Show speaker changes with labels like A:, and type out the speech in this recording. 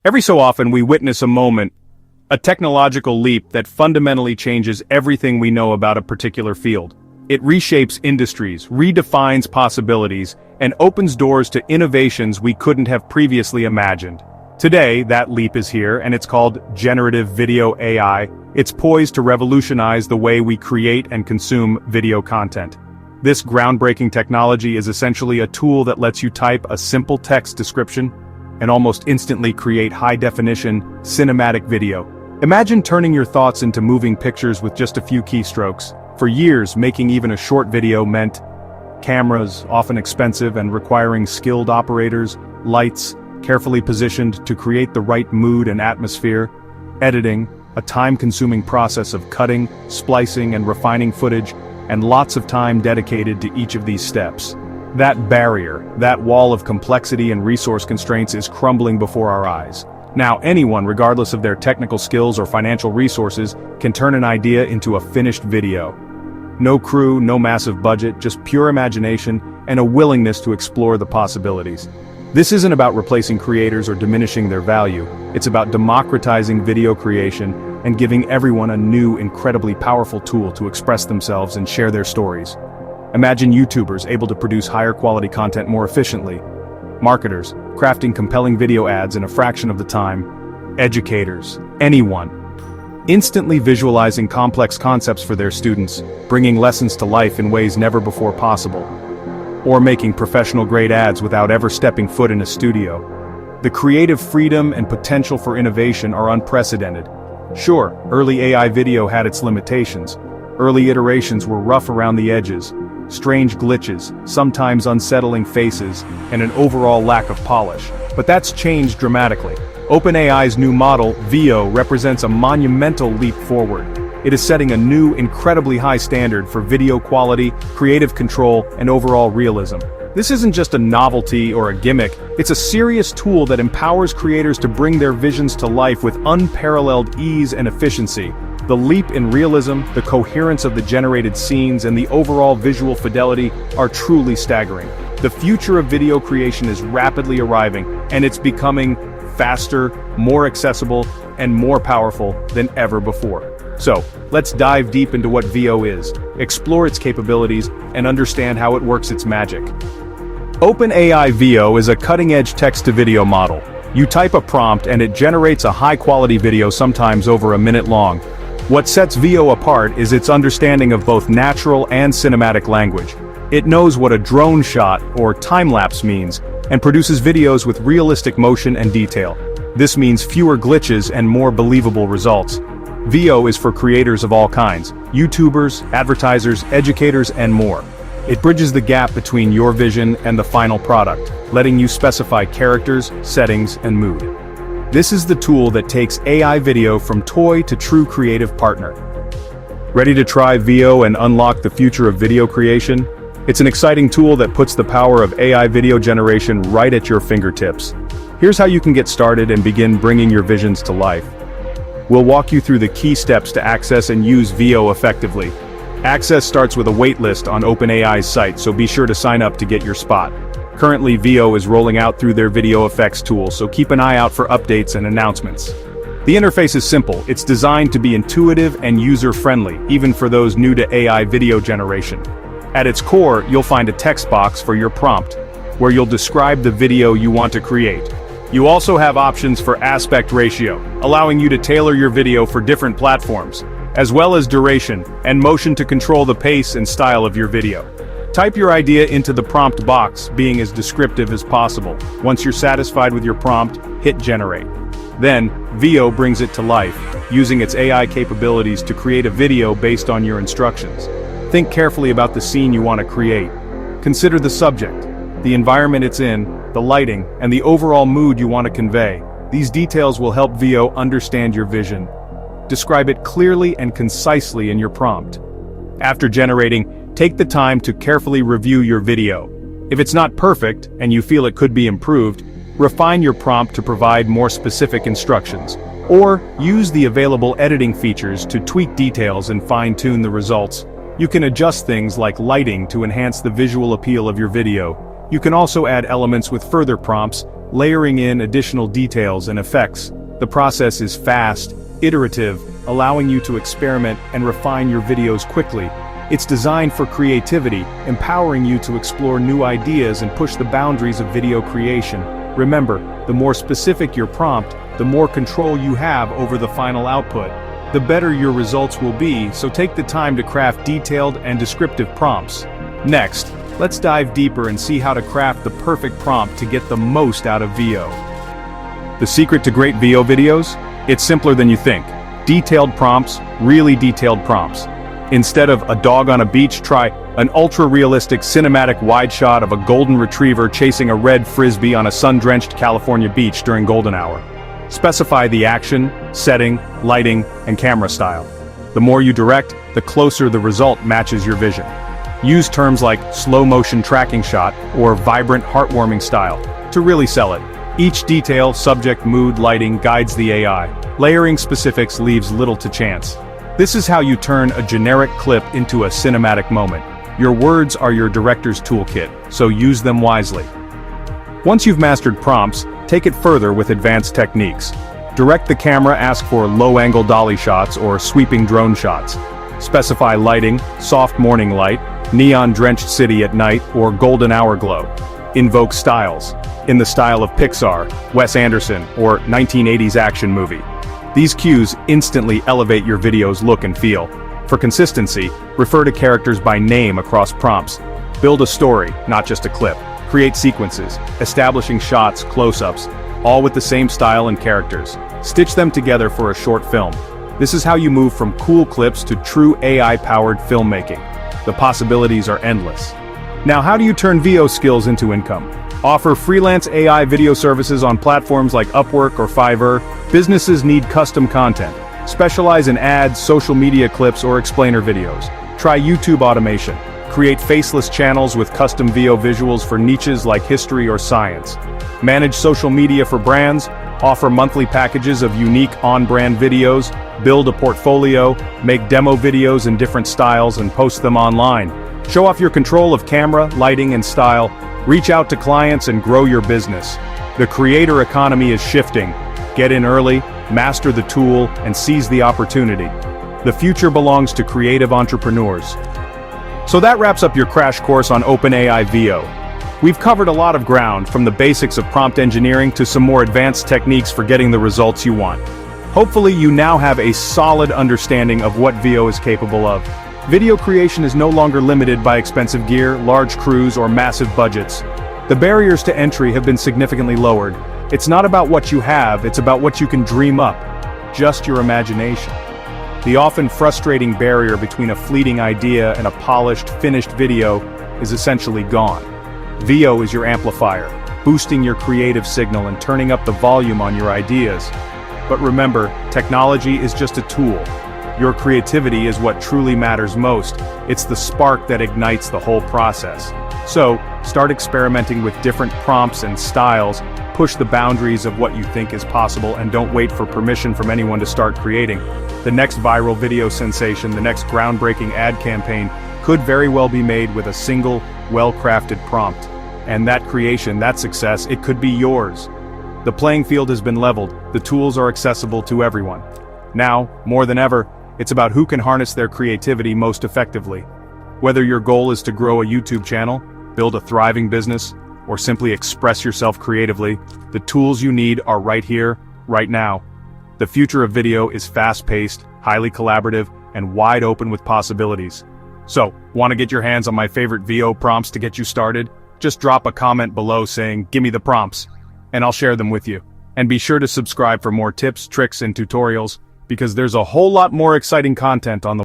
A: Every so often we witness a moment, a technological leap that fundamentally changes everything we know about a particular field. It reshapes industries, redefines possibilities, and opens doors to innovations we couldn't have previously imagined. Today, that leap is here, and it's called generative video AI. It's poised to revolutionize the way we create and consume video content. This groundbreaking technology is essentially a tool that lets you type a simple text description and almost instantly create high-definition, cinematic video. Imagine turning your thoughts into moving pictures with just a few keystrokes. For years, making even a short video meant cameras, often expensive and requiring skilled operators, lights, carefully positioned to create the right mood and atmosphere, editing, a time-consuming process of cutting, splicing, and refining footage, and lots of time dedicated to each of these steps. That barrier, that wall of complexity and resource constraints is crumbling before our eyes. Now anyone, regardless of their technical skills or financial resources, can turn an idea into a finished video. No crew, no massive budget, just pure imagination and a willingness to explore the possibilities. This isn't about replacing creators or diminishing their value. It's about democratizing video creation and giving everyone a new, incredibly powerful tool to express themselves and share their stories. Imagine YouTubers able to produce higher quality content more efficiently. Marketers, crafting compelling video ads in a fraction of the time. Educators, anyone, instantly visualizing complex concepts for their students, bringing lessons to life in ways never before possible. Or making professional-grade ads without ever stepping foot in a studio. The creative freedom and potential for innovation are unprecedented. Sure, early AI video had its limitations. Early iterations were rough around the edges, strange glitches, sometimes unsettling faces, and an overall lack of polish. But that's changed dramatically. OpenAI's new model, Veo, represents a monumental leap forward. It is setting a new, incredibly high standard for video quality, creative control, and overall realism. This isn't just a novelty or a gimmick, it's a serious tool that empowers creators to bring their visions to life with unparalleled ease and efficiency. The leap in realism, the coherence of the generated scenes, and the overall visual fidelity are truly staggering. The future of video creation is rapidly arriving, and it's becoming faster, more accessible, and more powerful than ever before. So, let's dive deep into what Veo is, explore its capabilities, and understand how it works its magic. OpenAI Veo is a cutting-edge text-to-video model. You type a prompt and it generates a high-quality video, sometimes over a minute long. What sets Veo apart is its understanding of both natural and cinematic language. It knows what a drone shot, or time-lapse, means, and produces videos with realistic motion and detail. This means fewer glitches and more believable results. Veo is for creators of all kinds: YouTubers, advertisers, educators, and more. It bridges the gap between your vision and the final product, letting you specify characters, settings, and mood. This is the tool that takes AI video from toy to true creative partner. Ready to try Veo and unlock the future of video creation? It's an exciting tool that puts the power of AI video generation right at your fingertips. Here's how you can get started and begin bringing your visions to life. We'll walk you through the key steps to access and use Veo effectively. Access starts with a waitlist on OpenAI's site, so be sure to sign up to get your spot. Currently, Veo is rolling out through their video effects tool, so keep an eye out for updates and announcements. The interface is simple. It's designed to be intuitive and user-friendly, even for those new to AI video generation. At its core, you'll find a text box for your prompt, where you'll describe the video you want to create. You also have options for aspect ratio, allowing you to tailor your video for different platforms, as well as duration and motion to control the pace and style of your video. Type your idea into the prompt box, being as descriptive as possible. Once you're satisfied with your prompt, hit generate. Then, Veo brings it to life, using its AI capabilities to create a video based on your instructions. Think carefully about the scene you want to create. Consider the subject, the environment it's in, the lighting, and the overall mood you want to convey. These details will help Veo understand your vision. Describe it clearly and concisely in your prompt. After generating, take the time to carefully review your video. If it's not perfect, and you feel it could be improved, refine your prompt to provide more specific instructions, or use the available editing features to tweak details and fine-tune the results. You can adjust things like lighting to enhance the visual appeal of your video. You can also add elements with further prompts, layering in additional details and effects. The process is fast, iterative, allowing you to experiment and refine your videos quickly. It's designed for creativity, empowering you to explore new ideas and push the boundaries of video creation. Remember, the more specific your prompt, the more control you have over the final output. The better your results will be, so take the time to craft detailed and descriptive prompts. Next, let's dive deeper and see how to craft the perfect prompt to get the most out of VO. The secret to great VO videos? It's simpler than you think. Detailed prompts, really detailed prompts. Instead of a dog on a beach, try an ultra-realistic cinematic wide shot of a golden retriever chasing a red frisbee on a sun-drenched California beach during golden hour. Specify the action, setting, lighting, and camera style. The more you direct, the closer the result matches your vision. Use terms like slow-motion tracking shot or vibrant, heartwarming style to really sell it. Each detail, subject, mood, lighting guides the AI. Layering specifics leaves little to chance. This is how you turn a generic clip into a cinematic moment. Your words are your director's toolkit, so use them wisely. Once you've mastered prompts, take it further with advanced techniques. Direct the camera, ask for low-angle dolly shots or sweeping drone shots. Specify lighting, soft morning light, neon-drenched city at night, or golden hour glow. Invoke styles, in the style of Pixar, Wes Anderson, or 1980s action movie. These cues instantly elevate your video's look and feel. For consistency, refer to characters by name across prompts. Build a story, not just a clip. Create sequences, establishing shots, close-ups, all with the same style and characters. Stitch them together for a short film. This is how you move from cool clips to true AI-powered filmmaking. The possibilities are endless. Now, how do you turn VO skills into income? Offer freelance AI video services on platforms like Upwork or Fiverr. Businesses need custom content. Specialize in ads, social media clips, or explainer videos. Try YouTube automation. Create faceless channels with custom VO visuals for niches like history or science. Manage social media for brands. Offer monthly packages of unique on-brand videos. Build a portfolio. Make demo videos in different styles and post them online. Show off your control of camera, lighting, and style. Reach out to clients and grow your business. The creator economy is shifting. Get in early, master the tool, and seize the opportunity. The future belongs to creative entrepreneurs. So that wraps up your crash course on OpenAI VO. We've covered a lot of ground, from the basics of prompt engineering to some more advanced techniques for getting the results you want. Hopefully you now have a solid understanding of what VO is capable of. Video creation is no longer limited by expensive gear, large crews, or massive budgets. The barriers to entry have been significantly lowered. It's not about what you have, it's about what you can dream up. Just your imagination. The often frustrating barrier between a fleeting idea and a polished, finished video is essentially gone. VO is your amplifier, boosting your creative signal and turning up the volume on your ideas. But remember, technology is just a tool. Your creativity is what truly matters most. It's the spark that ignites the whole process. So, start experimenting with different prompts and styles, push the boundaries of what you think is possible, and don't wait for permission from anyone to start creating. The next viral video sensation, the next groundbreaking ad campaign, could very well be made with a single, well-crafted prompt. And that creation, that success, it could be yours. The playing field has been leveled, the tools are accessible to everyone. Now, more than ever, it's about who can harness their creativity most effectively. Whether your goal is to grow a YouTube channel, build a thriving business, or simply express yourself creatively, the tools you need are right here, right now. The future of video is fast-paced, highly collaborative, and wide open with possibilities. So, want to get your hands on my favorite VO prompts to get you started? Just drop a comment below saying, "Gimme the prompts," and I'll share them with you. And be sure to subscribe for more tips, tricks, and tutorials, because there's a whole lot more exciting content on the